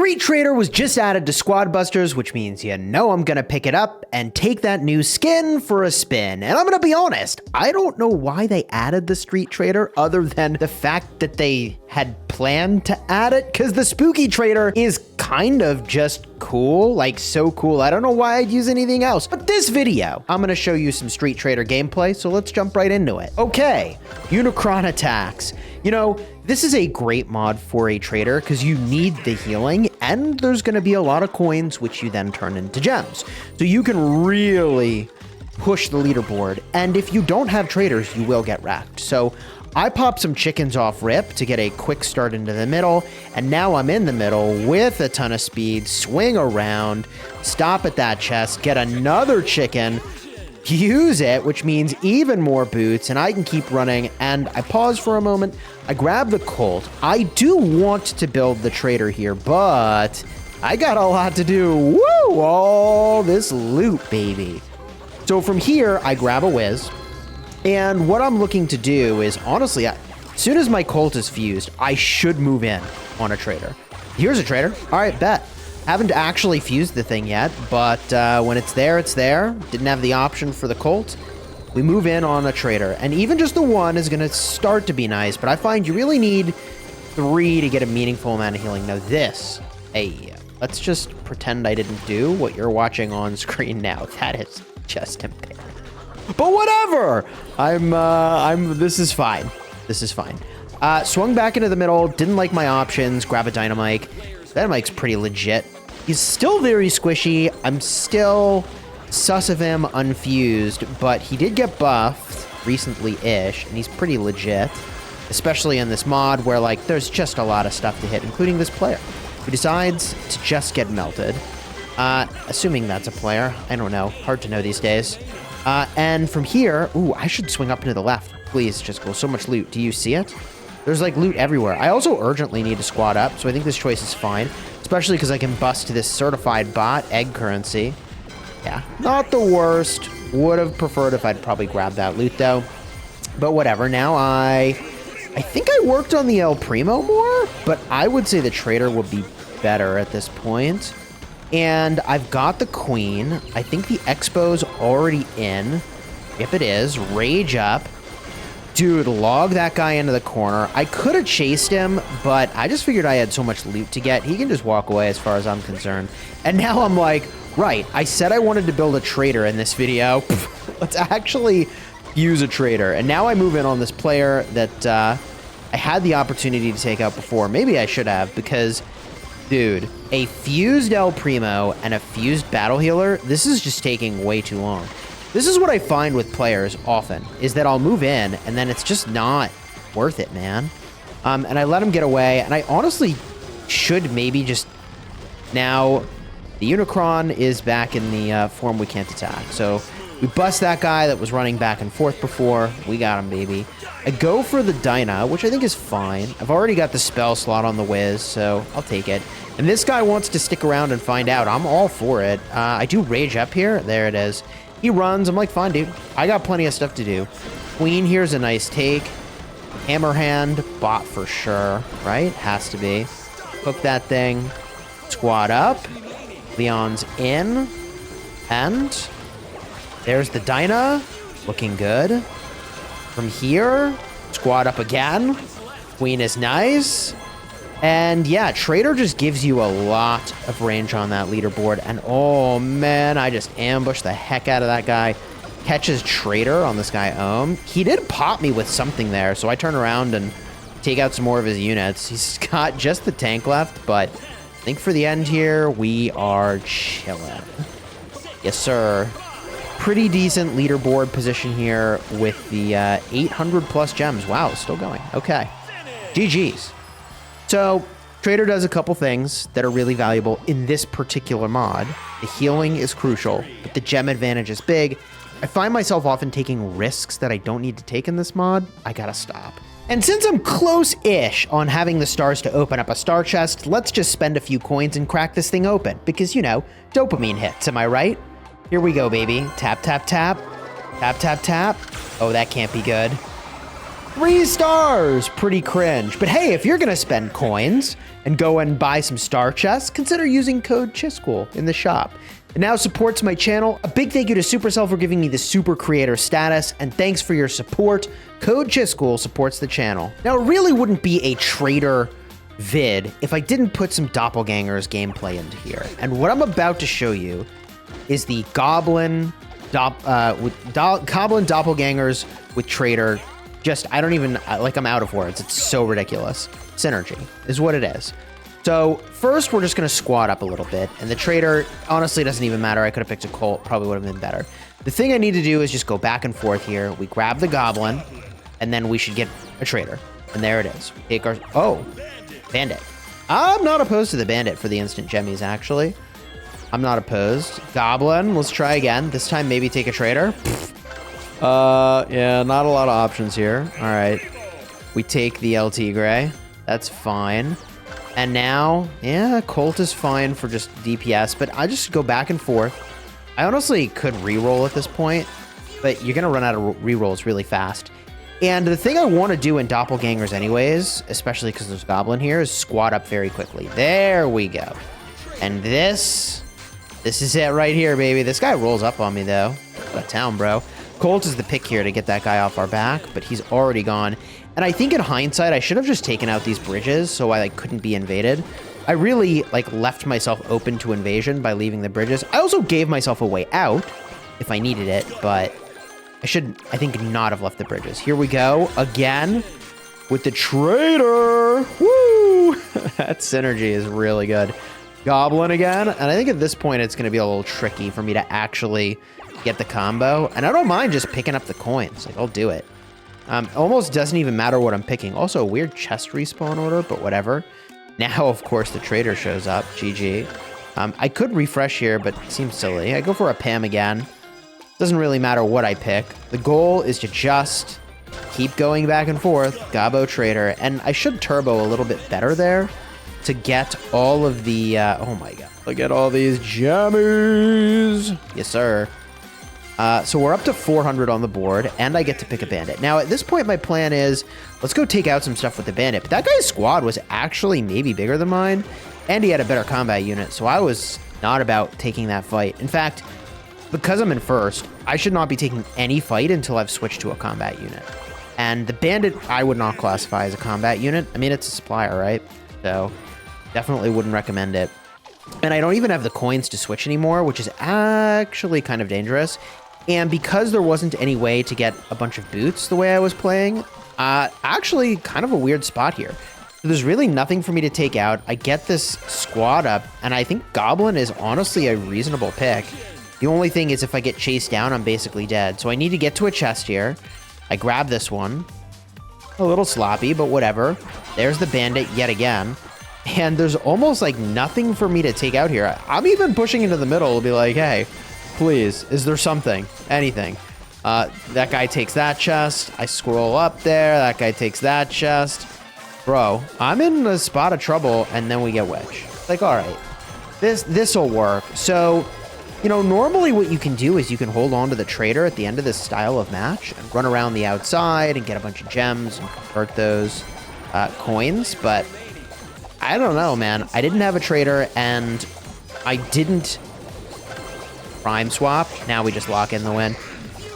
Street Trader was just added to Squad Busters, which means you know I'm gonna pick it up and take that new skin for a spin. And I'm gonna be honest, I don't know why they added the Street Trader other than the fact that they had planned to add it, because the Spooky Trader is kind of just cool, like so cool. I don't know why I'd use anything else. But this video, I'm gonna show you some Street Trader gameplay, so let's jump right into it. Okay, Unicron attacks. You know, this is a great mod for a trader because you need the healing and there's going to be a lot of coins which you then turn into gems. So you can really push the leaderboard. And if you don't have traders, you will get wrecked. So I popped some chickens off rip to get a quick start into the middle. And now I'm in the middle with a ton of speed, swing around, stop at that chest, get another chicken, use it, which means even more boots, and I can keep running. And I pause for a moment. I grab the Colt. I do want to build the trader here, but I got a lot to do. Woo! All this loot, baby. So from here, I grab a whiz. And what I'm looking to do is, honestly, as soon as my Colt is fused, I should move in on a trader. Here's a trader. All right, bet. Haven't actually fused the thing yet, but when it's there, it's there. Didn't have the option for the Colt. We move in on a trader, and even just the one is going to start to be nice, but I find you really need 3 to get a meaningful amount of healing. Now this, hey, let's just pretend I didn't do what you're watching on screen now. That is just impaired. But whatever! This is fine. This is fine. Swung back into the middle, didn't like my options, grab a Dynamite. Dynamite's pretty legit. He's still very squishy. I'm still sus of him unfused, but he did get buffed recently-ish, and he's pretty legit, especially in this mod where, like, there's just a lot of stuff to hit, including this player, who decides to just get melted. Assuming that's a player. I don't know. Hard to know these days. And from here, ooh, I should swing up into the left. Please, Chisgule. So much loot. Do you see it? There's like loot everywhere. I also urgently need to squad up, so I think this choice is fine, especially because I can bust this certified bot egg currency. Yeah, not the worst. Would have preferred if I'd probably grabbed that loot though. But whatever. Now I think I worked on the El Primo more, but I would say the trader would be better at this point. And I've got the queen. I think the expo's already in. Yep, it is. Rage up. Dude, log that guy into the corner. I could have chased him, but I just figured I had so much loot to get. He can just walk away as far as I'm concerned. And now I'm like, right, I said I wanted to build a trader in this video. Let's actually use a trader. And now I move in on this player that I had the opportunity to take out before. Maybe I should have, because, dude, a fused El Primo and a fused battle healer, this is just taking way too long. This is what I find with players often, is that I'll move in, and then it's just not worth it, man. And I let him get away, and I honestly should maybe just... Now, the Unicron is back in the form we can't attack. So we bust that guy that was running back and forth before. We got him, baby. I go for the Dyna, which I think is fine. I've already got the spell slot on the whiz, so I'll take it. And this guy wants to stick around and find out. I'm all for it. I do rage up here. There it is. He runs. I'm like, fine, dude. I got plenty of stuff to do. Queen here's a nice take. Hammerhand, bot for sure, right? Has to be. Hook that thing. Squad up. Leon's in. And there's the Dyna. Looking good. From here, squad up again. Queen is nice. And yeah, trader just gives you a lot of range on that leaderboard. And oh man, I just ambushed the heck out of that guy. Catches trader on this guy He did pop me with something there, so I turn around and take out some more of his units. He's got just the tank left, but I think for the end here, we are chilling. Yes, sir. Pretty decent leaderboard position here with the 800 plus gems. Wow, still going. Okay. GG's. So, trader does a couple things that are really valuable in this particular mod. The healing is crucial, but the gem advantage is big. I find myself often taking risks that I don't need to take in this mod. I gotta stop. And since I'm close-ish on having the stars to open up a star chest, let's just spend a few coins and crack this thing open. Because, you know, dopamine hits, am I right? Here we go, baby. Tap, tap, tap. Tap, tap, tap. Oh, that can't be good. 3 stars, pretty cringe. But hey, if you're gonna spend coins and go and buy some star chests, consider using code Chisgule in the shop. It now supports my channel. A big thank you to Supercell for giving me the super creator status, and thanks for your support. Code Chisgule supports the channel. Now, it really wouldn't be a trader vid if I didn't put some Doppelgangers gameplay into here. And what I'm about to show you is the Goblin Doppelgangers with trader. Just, I don't even, like, I'm out of words. It's so ridiculous. Synergy is what it is. So first, we're just going to squat up a little bit. And the trader, honestly, doesn't even matter. I could have picked a Colt. Probably would have been better. The thing I need to do is just go back and forth here. We grab the Goblin, and then we should get a trader. And there it is. We take our... Oh, Bandit. I'm not opposed to the Bandit for the instant gemmies, actually. I'm not opposed. Goblin, let's try again. This time, maybe take a trader. Yeah, not a lot of options here. All right. We take the LT Gray. That's fine. And now, yeah, Colt is fine for just DPS, but I just go back and forth. I honestly could reroll at this point, but you're going to run out of rerolls really fast. And the thing I want to do in Doppelgangers anyways, especially because there's Goblin here, is squat up very quickly. There we go. And this is it right here, baby. This guy rolls up on me, though. Out of town, bro. Colt is the pick here to get that guy off our back, but he's already gone. And I think in hindsight, I should have just taken out these bridges so I couldn't be invaded. I really left myself open to invasion by leaving the bridges. I also gave myself a way out if I needed it, but I think not have left the bridges. Here we go again with the trader. Woo! That synergy is really good. Goblin again. And I think at this point, it's going to be a little tricky for me to actually get the combo. And I don't mind just picking up the coins. I'll do it. Almost doesn't even matter what I'm picking. Also, a weird chest respawn order, but whatever. Now, of course, the trader shows up. GG. I could refresh here, but it seems silly. I go for a Pam again. Doesn't really matter what I pick. The goal is to just keep going back and forth. Gabo trader. And I should turbo a little bit better there to get all of the... oh my god. Look at all these jammies. Yes, sir. So we're up to 400 on the board, and I get to pick a bandit. Now, at this point, my plan is, let's go take out some stuff with the bandit. But that guy's squad was actually maybe bigger than mine, and he had a better combat unit, so I was not about taking that fight. In fact, because I'm in first, I should not be taking any fight until I've switched to a combat unit. And the bandit, I would not classify as a combat unit. I mean, it's a supplier, right? So definitely wouldn't recommend it. And I don't even have the coins to switch anymore, which is actually kind of dangerous. And because there wasn't any way to get a bunch of boots the way I was playing, actually kind of a weird spot here. So there's really nothing for me to take out. I get this squad up, and I think Goblin is honestly a reasonable pick. The only thing is if I get chased down, I'm basically dead. So I need to get to a chest here. I grab this one. A little sloppy, but whatever. There's the bandit yet again. And there's almost nothing for me to take out here. I'm even pushing into the middle to be like, hey, please, is there something? Anything. That guy takes that chest. I scroll up there. That guy takes that chest. Bro, I'm in a spot of trouble, and then we get Witch. All right, this'll work. So, normally what you can do is you can hold on to the trader at the end of this style of match and run around the outside and get a bunch of gems and convert those coins. But I don't know, man. I didn't have a trader, and I didn't prime swap. Now we just lock in the win.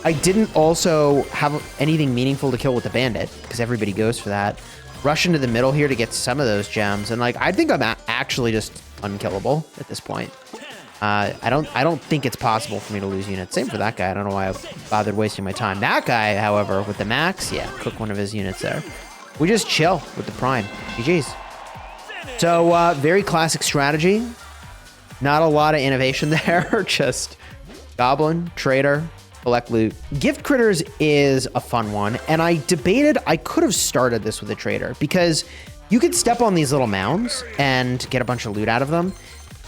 I didn't also have anything meaningful to kill with the bandit because everybody goes for that. Rush into the middle here to get some of those gems, and I think I'm actually just unkillable at this point. I don't think it's possible for me to lose units. Same for that guy. I don't know why I bothered wasting my time. That guy, however, with the max, yeah, cook one of his units there. We just chill with the prime. GG's. So very classic strategy. Not a lot of innovation there. Just Goblin, Trader, collect loot. Gift Critters is a fun one. And I debated I could have started this with a Trader because you could step on these little mounds and get a bunch of loot out of them.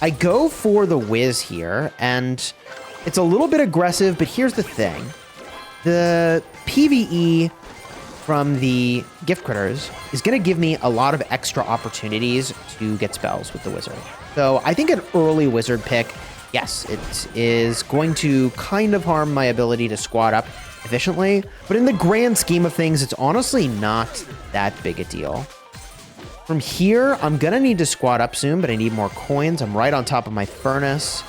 I go for the Whiz here, and it's a little bit aggressive, but here's the thing. The PvE from the Gift Critters is going to give me a lot of extra opportunities to get spells with the Wizard. So I think an early Wizard pick, yes, it is going to kind of harm my ability to squat up efficiently. But in the grand scheme of things, it's honestly not that big a deal. From here, I'm gonna need to squat up soon, but I need more coins. I'm right on top of my furnace,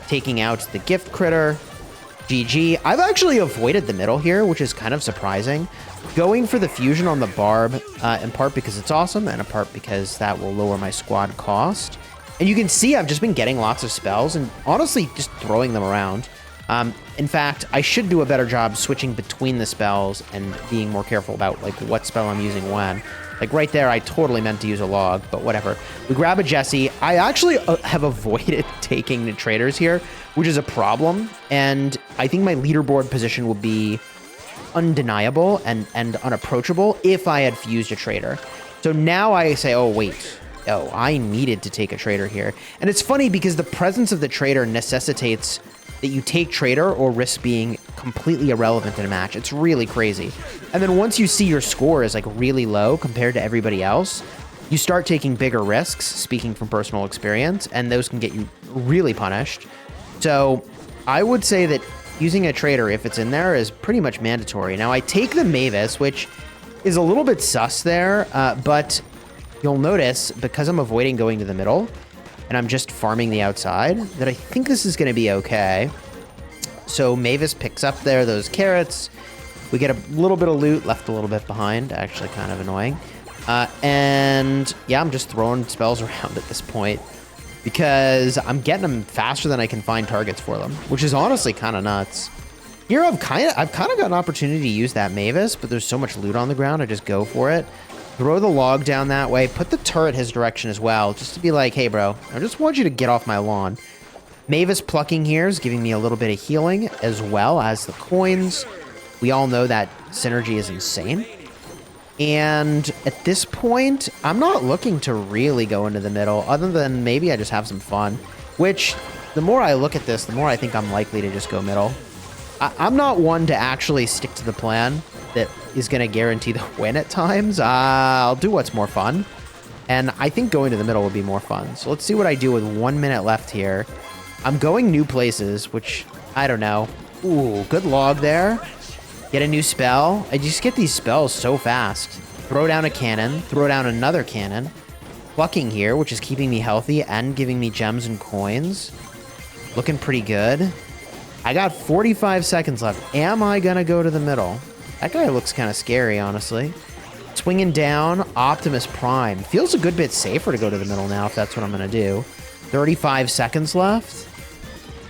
taking out the gift critter. GG. I've actually avoided the middle here, which is kind of surprising. Going for the fusion on the barb, in part because it's awesome, and in part because that will lower my squad cost. And you can see I've just been getting lots of spells and honestly just throwing them around. In fact, I should do a better job switching between the spells and being more careful about like what spell I'm using when. Like right there, I totally meant to use a log, but whatever. We grab a Jesse. I actually have avoided taking the traders here, which is a problem. And I think my leaderboard position would be undeniable and unapproachable if I had fused a trader. So now I say, oh, wait. Oh, I needed to take a trader here. And it's funny because the presence of the trader necessitates that you take trader or risk being completely irrelevant in a match. It's really crazy. And then once you see your score is like really low compared to everybody else, you start taking bigger risks, speaking from personal experience, and those can get you really punished. So I would say that using a trader, if it's in there, is pretty much mandatory. Now I take the Mavis, which is a little bit sus there, but you'll notice because I'm avoiding going to the middle, and I'm just farming the outside, that I think this is going to be okay. So Mavis picks up there those carrots. We get a little bit of loot, left a little bit behind. Actually kind of annoying. And yeah, I'm just throwing spells around at this point because I'm getting them faster than I can find targets for them, which is honestly kind of nuts. Here I've kind of got an opportunity to use that Mavis, but there's so much loot on the ground, I just go for it. Throw the log down that way, put the turret his direction as well, just to be like, hey bro, I just want you to get off my lawn. Mavis plucking here is giving me a little bit of healing as well as the coins. We all know that synergy is insane. And at this point, I'm not looking to really go into the middle, other than maybe I just have some fun, which the more I look at this, the more I think I'm likely to just go middle. I'm not one to actually stick to the plan that is going to guarantee the win at times. I'll do what's more fun. And I think going to the middle would be more fun. So let's see what I do with 1 minute left here. I'm going new places, which I don't know. Ooh, good log there. Get a new spell. I just get these spells so fast. Throw down a cannon, throw down another cannon. Plucking here, which is keeping me healthy and giving me gems and coins. Looking pretty good. I got 45 seconds left. Am I going to go to the middle? That guy looks kind of scary, honestly. Swinging down, Optimus Prime. Feels a good bit safer to go to the middle now if that's what I'm going to do. 35 seconds left.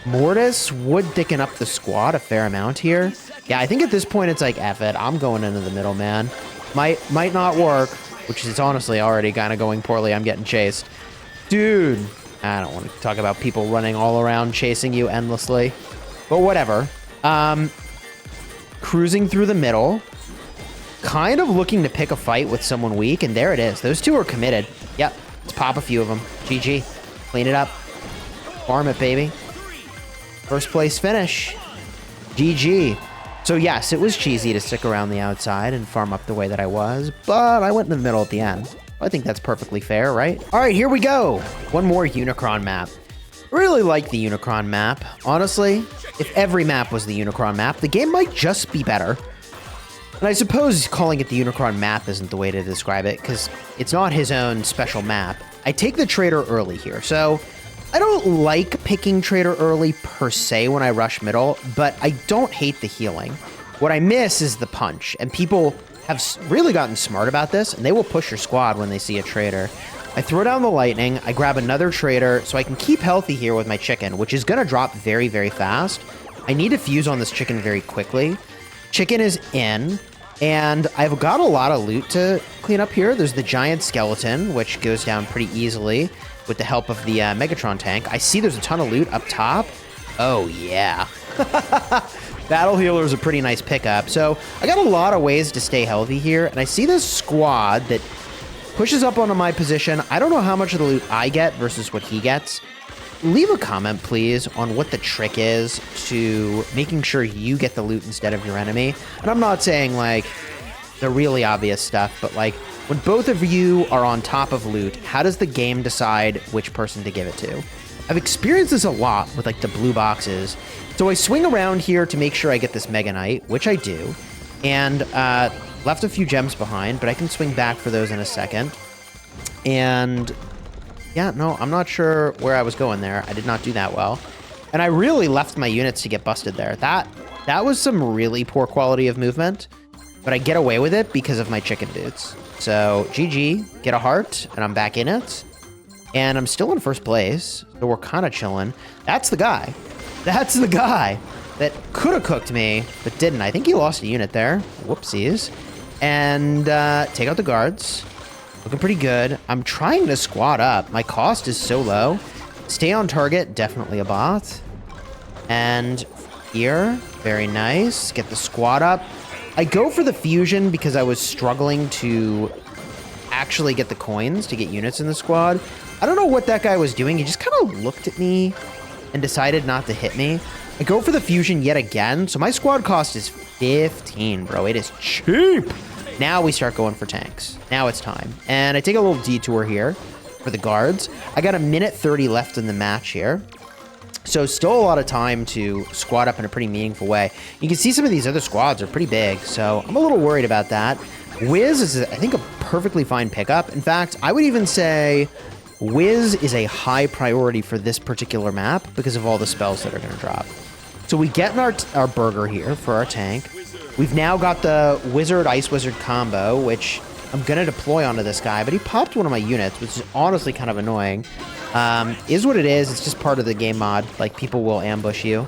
Mortis would thicken up the squad a fair amount here. Yeah, I think at this point it's like, F it, I'm going into the middle, man. Might not work, which is honestly already kind of going poorly. I'm getting chased. Dude, I don't want to talk about people running all around chasing you endlessly. But whatever. Cruising through the middle. Kind of looking to pick a fight with someone weak, and there it is. Those two are committed. Yep, let's pop a few of them. GG. Clean it up. Farm it, baby. First place finish. GG. So yes, it was cheesy to stick around the outside and farm up the way that I was, but I went in the middle at the end. I think that's perfectly fair, right? All right, here we go. One more Unicron map. I really like the Unicron map. Honestly, if every map was the Unicron map, the game might just be better. And I suppose calling it the Unicron map isn't the way to describe it, because it's not his own special map. I take the trader early here, so I don't like picking trader early per se when I rush middle, but I don't hate the healing. What I miss is the punch, and people have really gotten smart about this, and they will push your squad when they see a trader. I throw down the lightning, I grab another trader, so I can keep healthy here with my chicken, which is going to drop very, very fast. I need to fuse on this chicken very quickly. Chicken is in, and I've got a lot of loot to clean up here. There's the giant skeleton, which goes down pretty easily with the help of the Megatron tank. I see there's a ton of loot up top. Oh, yeah. Battle Healer is a pretty nice pickup. So I got a lot of ways to stay healthy here, and I see this squad that pushes up onto my position. I don't know how much of the loot I get versus what he gets. Leave a comment, please, on what the trick is to making sure you get the loot instead of your enemy. And I'm not saying, like, the really obvious stuff, but like when both of you are on top of loot, how does the game decide which person to give it to? I've experienced this a lot with like the blue boxes. So I swing around here to make sure I get this Mega Knight, which I do, and left a few gems behind, but I can swing back for those in a second. And yeah, no, I'm not sure where I was going there. I did not do that well. And I really left my units to get busted there. That was some really poor quality of movement, but I get away with it because of my chicken boots. So GG, get a heart, and I'm back in it. And I'm still in first place, so we're kind of chilling. That's the guy. That's the guy that could have cooked me, but didn't. I think he lost a unit there. Whoopsies. And take out the guards. Looking pretty good. I'm trying to squat up. My cost is so low. Stay on target, definitely a bot. And here, very nice. Get the squat up. I go for the fusion because I was struggling to actually get the coins to get units in the squad. I don't know what that guy was doing. He just kind of looked at me and decided not to hit me. I go for the fusion yet again. So my squad cost is 15, bro. It is cheap. Now we start going for tanks. Now it's time. And I take a little detour here for the guards. I got a minute 30 left in the match here. So still a lot of time to squad up in a pretty meaningful way. You can see some of these other squads are pretty big, so I'm a little worried about that. Wiz is, I think, a perfectly fine pickup. In fact, I would even say Wiz is a high priority for this particular map because of all the spells that are going to drop. So we get our burger here for our tank. We've now got the Wizard Ice Wizard combo, which I'm going to deploy onto this guy, but he popped one of my units, which is honestly kind of annoying. Is what it is. It's just part of the game mod. Like, people will ambush you.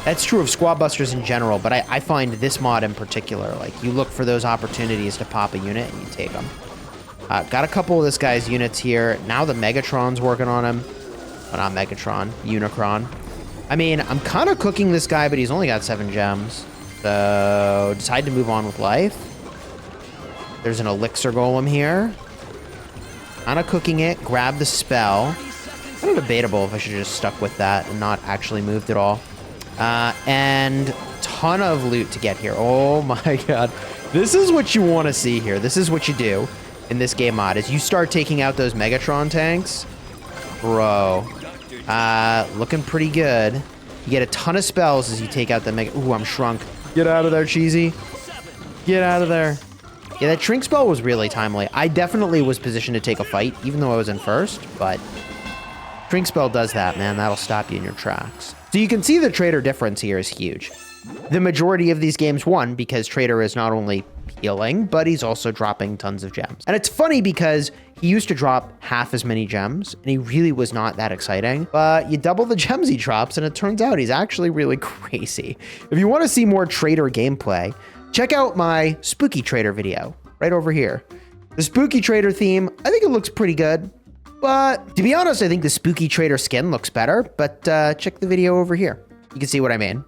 That's true of squad busters in general, but I find this mod in particular, like, you look for those opportunities to pop a unit and you take them. Got a couple of this guy's units here. Now the Megatron's working on him. Oh, not Megatron, Unicron. I mean, I'm kind of cooking this guy, but he's only got 7 gems. So, decide to move on with life. There's an Elixir Golem here. Kind of cooking it. Grab the spell. Kind of debatable if I should have just stuck with that and not actually moved at all. And ton of loot to get here. Oh my god. This is what you want to see here. This is what you do in this game mod, is you start taking out those Megatron tanks. Bro. Looking pretty good. You get a ton of spells as you take out the Mega... Ooh, I'm shrunk. Get out of there, Cheesy. Get out of there. Yeah, that shrink spell was really timely. I definitely was positioned to take a fight, even though I was in first, but shrink spell does that, man. That'll stop you in your tracks. So you can see the Trader difference here is huge. The majority of these games won because Trader is not only healing, but he's also dropping tons of gems. And it's funny because he used to drop half as many gems, and he really was not that exciting. But you double the gems he drops, and it turns out he's actually really crazy. If you want to see more Trader gameplay, check out my Spooky Trader video right over here. The Spooky Trader theme, I think it looks pretty good. But to be honest, I think the Spooky Trader skin looks better. But check the video over here. You can see what I mean.